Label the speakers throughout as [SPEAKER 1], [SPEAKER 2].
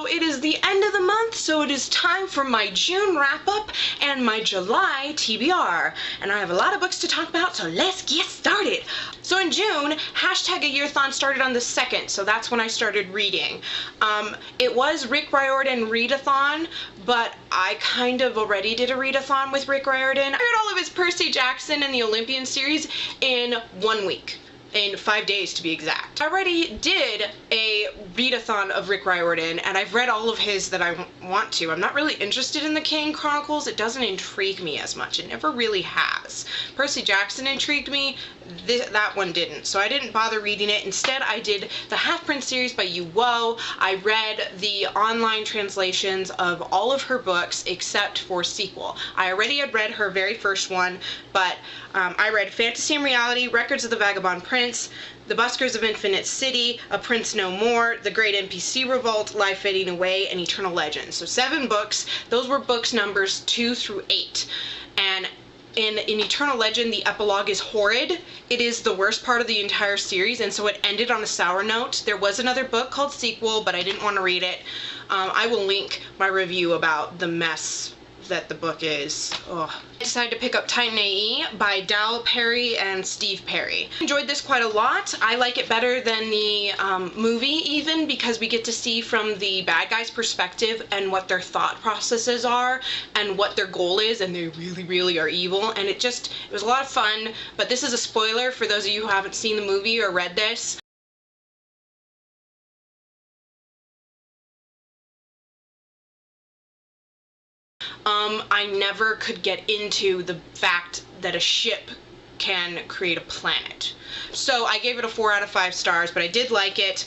[SPEAKER 1] So it is the end of the month, so it is time for my June wrap-up and my July TBR. And I have a lot of books to talk about, so let's get started. So in June, hashtag a yearthon started on the 2nd, so that's when I started reading. It was Rick Riordan readathon, but I kind of already did a readathon with Rick Riordan. I read all of his Percy Jackson and the Olympian series in 1 week. In 5 days to be exact. I already did a readathon of Rick Riordan, and I've read all of his that I want to. I'm not really interested in the Kane Chronicles. It doesn't intrigue me as much. It never really has. Percy Jackson intrigued me. That one didn't. So I didn't bother reading it. Instead, I did the Half-Prince series by Yu Wo. I read the online translations of all of her books except for sequel. I already had read her very first one, but I read Fantasy and Reality, Records of the Vagabond Prince, The Buskers of Infinite City, A Prince No More, The Great NPC Revolt, Life Fading Away, and Eternal Legends. So 7 books. Those were books numbers 2 through 8. And in Eternal Legend, the epilogue is horrid. It is the worst part of the entire series, and so it ended on a sour note. There was another book called Sequel, but I didn't want to read it. I will link my review about the mess that the book is. Ugh. I decided to pick up Titan AE by Dal Perry and Steve Perry. I enjoyed this quite a lot. I like it better than the movie even, because we get to see from the bad guy's perspective and what their thought processes are and what their goal is, and they really are evil, and it was a lot of fun. But this is a spoiler for those of you who haven't seen the movie or read this. I never could get into the fact that a ship can create a planet. So I gave it a 4 out of 5 stars, but I did like it.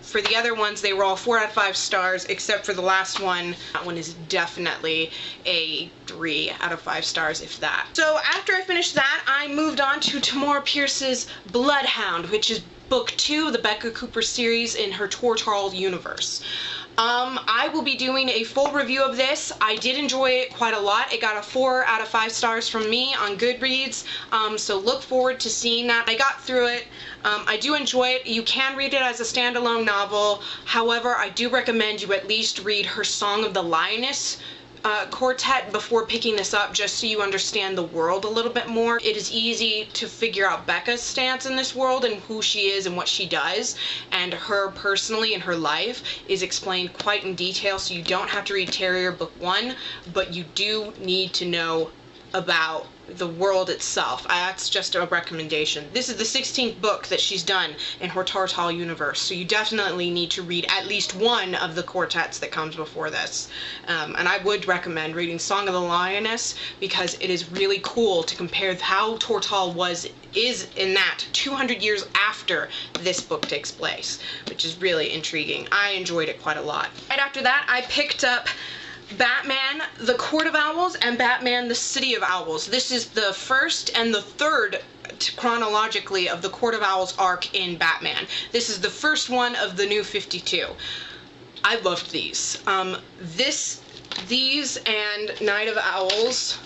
[SPEAKER 1] For the other ones, they were all 4 out of 5 stars, except for the last one. That one is definitely a 3 out of 5 stars, if that. So after I finished that, I moved on to Tamora Pierce's Bloodhound, which is book 2 of the Becca Cooper series in her Tortal universe. I will be doing a full review of this. I did enjoy it quite a lot. It got a 4 out of 5 stars from me on Goodreads, so look forward to seeing that. I got through it. I do enjoy it. You can read it as a standalone novel. However, I do recommend you at least read her Song of the Lioness quartet before picking this up, just so you understand the world a little bit more. It is easy to figure out Becca's stance in this world and who she is and what she does, and her personally in her life is explained quite in detail, so you don't have to read Terrier book 1, but you do need to know about the world itself. That's just a recommendation. This is the 16th book that she's done in her Tortal universe, so you definitely need to read at least one of the quartets that comes before this. And I would recommend reading Song of the Lioness, because it is really cool to compare how Tortal is in that 200 years after this book takes place, which is really intriguing. I enjoyed it quite a lot. Right after that, I picked up Batman, the Court of Owls, and Batman, the City of Owls. This is the first and the third chronologically of the Court of Owls arc in Batman. This is the first one of the New 52. I loved these. These and Night of Owls.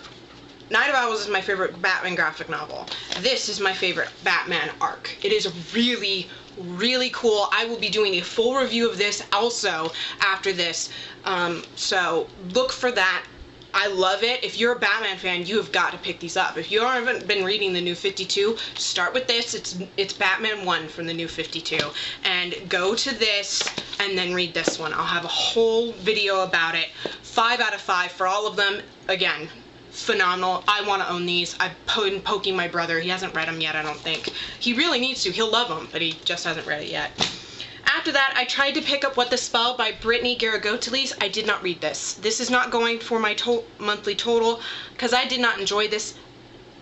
[SPEAKER 1] Night of Owls is my favorite Batman graphic novel. This is my favorite Batman arc. It is really cool. I will be doing a full review of this also after this, so look for that. I love it. If you're a Batman fan, you have got to pick these up. If you haven't been reading the New 52, start with this. It's Batman 1 from the New 52, and go to this and then read this one. I'll have a whole video about it. 5 out of 5 for all of them. Again, phenomenal. I want to own these. I've been poking my brother. He hasn't read them yet, I don't think. He really needs to. He'll love them, but he just hasn't read it yet. After that, I tried to pick up What the Spell by Brittany Garagotelis. I did not read this. This is not going for my monthly total, because I did not enjoy this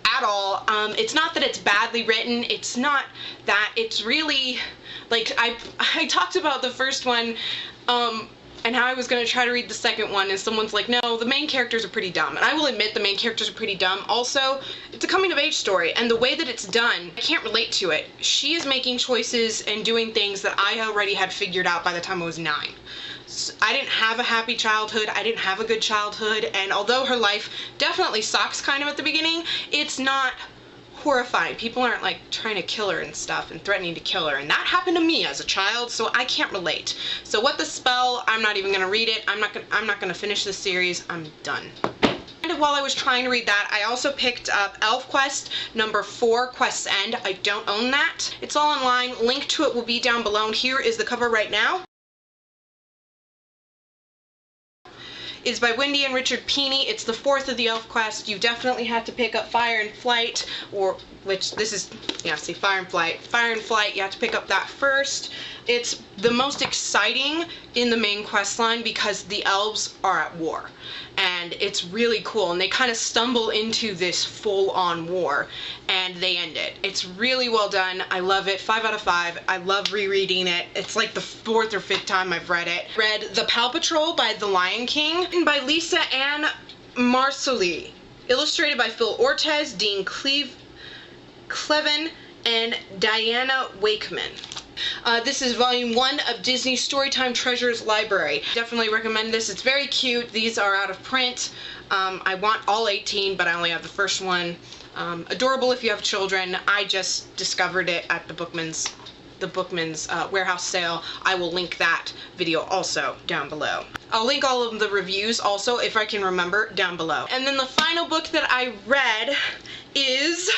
[SPEAKER 1] at all. It's not that it's badly written. It's not that. It's really, like, I talked about the first one, and how I was going to try to read the second one, and someone's like, no, the main characters are pretty dumb. And I will admit the main characters are pretty dumb. Also, it's a coming-of-age story, and the way that it's done, I can't relate to it. She is making choices and doing things that I already had figured out by the time I was 9. So I didn't have a happy childhood. I didn't have a good childhood, and although her life definitely sucks kind of at the beginning, it's not horrifying. People aren't like trying to kill her and stuff and threatening to kill her, and that happened to me as a child, so I can't relate. So What the Spell, I'm not even gonna read it. I'm not gonna finish this series. I'm done. And while I was trying to read that, I also picked up ElfQuest number 4, Quest's End. I don't own that. It's all online. Link to it will be down below, and here is the cover right now. Is by Wendy and Richard Peeney. It's the 4th of the ElfQuest. You definitely have to pick up Fire and Flight, or which this is, yeah, see, Fire and Flight. Fire and Flight, you have to pick up that first. It's the most exciting in the main quest line because the elves are at war, and it's really cool, and they kind of stumble into this full-on war, and they end it. It's really well done. I love it. 5 out of 5. I love rereading it. It's like the 4th or 5th time I've read it. Read The Paw Patrol by The Lion King, and by Lisa Ann Marsali. Illustrated by Phil Ortiz, Dean Cleven, and Diana Wakeman. This is volume 1 of Disney Storytime Treasures Library. Definitely recommend this. It's very cute. These are out of print. I want all 18, but I only have the first one. Adorable if you have children. I just discovered it at the Bookman's warehouse sale. I will link that video also down below. I'll link all of the reviews also, if I can remember, down below. And then the final book that I read is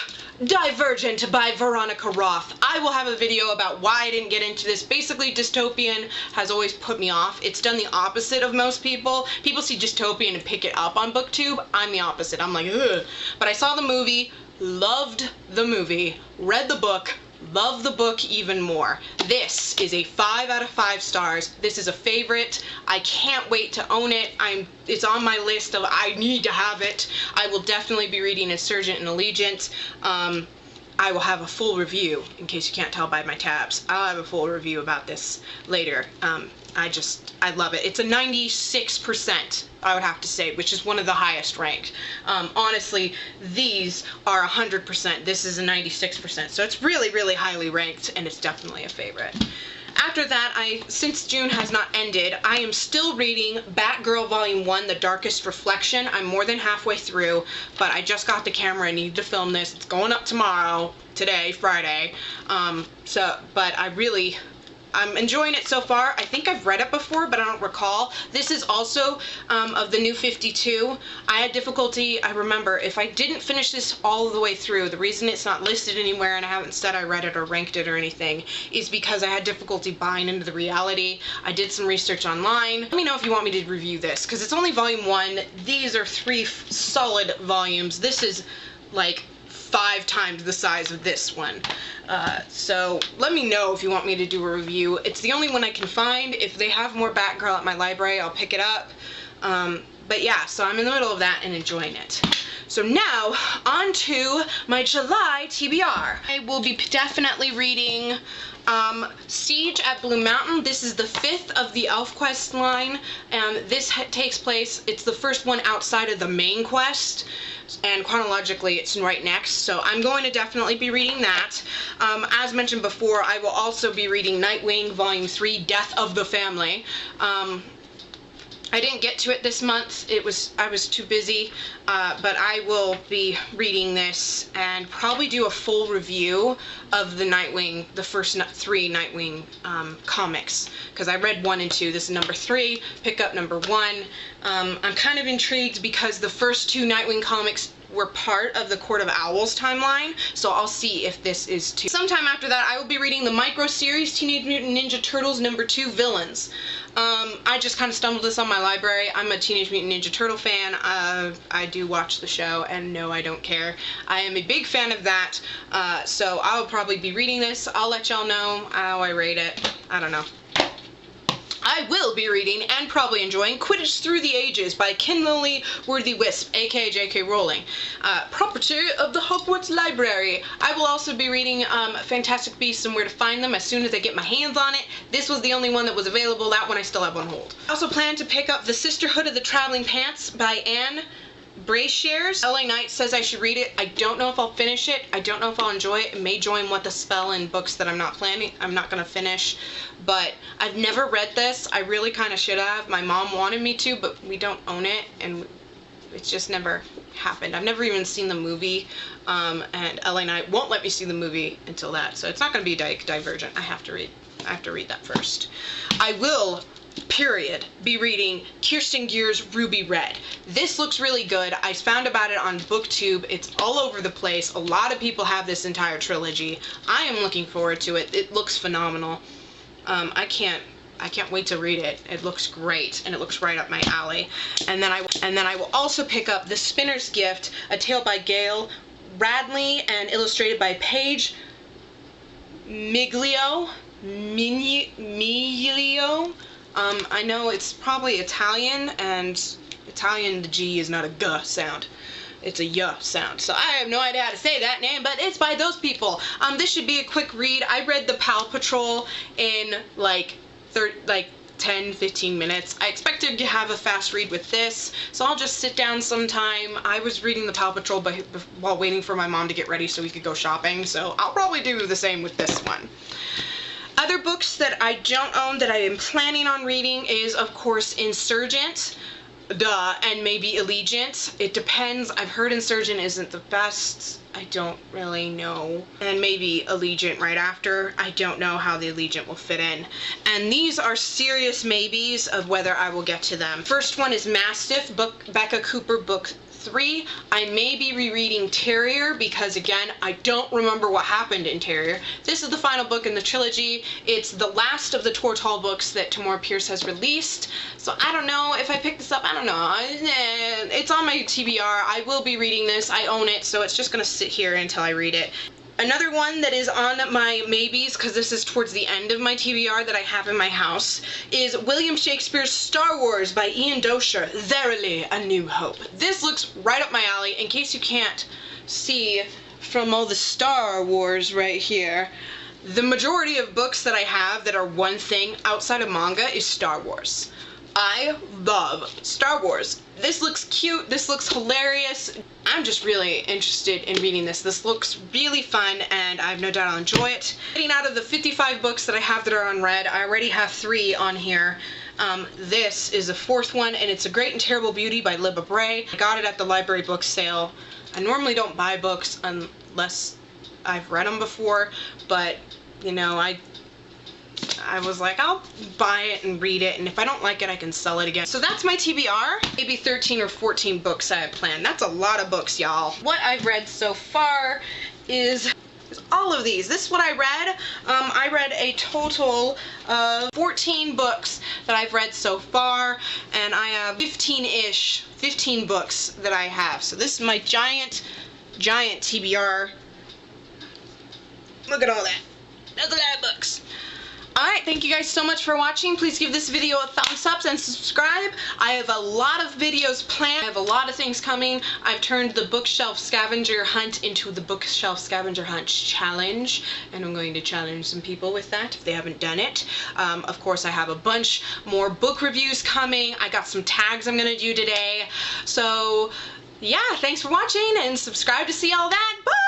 [SPEAKER 1] Divergent by Veronica Roth. I will have a video about why I didn't get into this. Basically, dystopian has always put me off. It's done the opposite of most people. People see dystopian and pick it up on BookTube. I'm the opposite. I'm like, ugh. But I saw the movie, loved the movie, read the book, love the book even more. This is a 5 out of 5 stars. This is a favorite. I can't wait to own it. It's on my list of I need to have it. I will definitely be reading Insurgent and Allegiance. I will have a full review, in case you can't tell by my tabs. I'll have a full review about this later. I love it. It's a 96%, I would have to say, which is one of the highest ranked. Honestly, these are 100%. This is a 96%. So it's really, really highly ranked, and it's definitely a favorite. After that, since June has not ended, I am still reading Batgirl Volume 1, The Darkest Reflection. I'm more than halfway through, but I just got the camera. I need to film this. It's going up today, Friday. But I'm enjoying it so far. I think I've read it before, but I don't recall. This is also of the New 52. I had difficulty, I remember, if I didn't finish this all the way through, the reason it's not listed anywhere and I haven't said I read it or ranked it or anything is because I had difficulty buying into the reality. I did some research online. Let me know if you want me to review this, because it's only volume 1. These are 3 solid volumes. This is like 5 times the size of this one. So let me know if you want me to do a review. It's the only one I can find. If they have more Batgirl at my library, I'll pick it up. But yeah, so I'm in the middle of that and enjoying it. So now, on to my July TBR. I will be definitely reading Siege at Blue Mountain. This is the 5th of the ElfQuest line, and this takes place, it's the first one outside of the main quest, and chronologically it's right next, so I'm going to definitely be reading that. As mentioned before, I will also be reading Nightwing Volume 3, Death of the Family. I didn't get to it this month. I was too busy, but I will be reading this and probably do a full review of the Nightwing, the first 3 Nightwing comics, because I read 1 and 2. This is number 3, pick up number 1. I'm kind of intrigued because the first 2 Nightwing comics were part of the Court of Owls timeline, so I'll see if this is too. Sometime after that, I will be reading the micro series Teenage Mutant Ninja Turtles number 2, Villains. I just kind of stumbled this on my library. I'm a Teenage Mutant Ninja Turtle fan. I do watch the show, and no, I don't care. I am a big fan of that, so I'll probably be reading this. I'll let y'all know how I rate it. I don't know. I will be reading and probably enjoying Quidditch Through the Ages by Kinley Worthy-Wisp, aka J.K. Rowling, property of the Hogwarts Library. I will also be reading Fantastic Beasts and Where to Find Them as soon as I get my hands on it. This was the only one that was available. That one I still have on hold. I also plan to pick up The Sisterhood of the Traveling Pants by Anne Brashares. LA Knight says I should read it. I don't know if I'll finish it. I don't know if I'll enjoy it. It may join What the Spell in books that I'm not gonna finish. But I've never read this. I really kind of should have. My mom wanted me to, but we don't own it, and it's just never happened. I've never even seen the movie, and Ellie and I won't let me see the movie until that, so it's not going to be Divergent. I have to read that first. I will, period, be reading Kirsten Gear's Ruby Red. This looks really good. I found about it on BookTube. It's all over the place. A lot of people have this entire trilogy. I am looking forward to it. It looks phenomenal. I can't wait to read it. It looks great, and it looks right up my alley. And then I will also pick up The Spinner's Gift, A Tale by Gail Radley, and illustrated by Paige Miglio. I know it's probably Italian, and Italian, the G is not a G sound. It's a Y sound. So I have no idea how to say that name, but it's by those people. This should be a quick read. I read the Paw Patrol in like 10-15 minutes. I expected to have a fast read with this, so I'll just sit down sometime. I was reading the Paw Patrol while waiting for my mom to get ready so we could go shopping, so I'll probably do the same with this one. Other books that I don't own that I am planning on reading is, of course, Insurgent, and maybe Allegiant. It depends. I've heard Insurgent isn't the best. I don't really know. And maybe Allegiant right after. I don't know how the Allegiant will fit in. And these are serious maybes of whether I will get to them. First one is Mastiff, Becca Cooper, book 3. I may be rereading Terrier because, again, I don't remember what happened in Terrier. This is the final book in the trilogy. It's the last of the Tortall books that Tamora Pierce has released. So I don't know if I pick this up. I don't know. It's on my TBR. I will be reading this. I own it, so it's just going to sit here until I read it. Another one that is on my maybes, because this is towards the end of my TBR that I have in my house, is William Shakespeare's Star Wars by Ian Dozier, Verily A New Hope. This looks right up my alley. In case you can't see from all the Star Wars right here, the majority of books that I have that are one thing outside of manga is Star Wars. I love Star Wars. This looks cute. This looks hilarious. I'm just really interested in reading this. This looks really fun, and I have no doubt I'll enjoy it. Getting out of the 55 books that I have that are unread, I already have 3 on here. This is the 4th one, and it's A Great and Terrible Beauty by Libba Bray. I got it at the library book sale. I normally don't buy books unless I've read them before, but, you know, I was like, I'll buy it and read it, and if I don't like it, I can sell it again. So that's my TBR. Maybe 13 or 14 books I have planned. That's a lot of books, y'all. What I've read so far is all of these. This is what I read. I read a total of 14 books that I've read so far, and I have 15 books that I have. So this is my giant TBR. Look at all that. That's a lot of books. Alright, thank you guys so much for watching. Please give this video a thumbs up and subscribe. I have a lot of videos planned. I have a lot of things coming. I've turned the bookshelf scavenger hunt into the bookshelf scavenger hunt challenge, and I'm going to challenge some people with that if they haven't done it. Of course, I have a bunch more book reviews coming. I got some tags I'm going to do today. So, yeah, thanks for watching, and subscribe to see all that. Bye!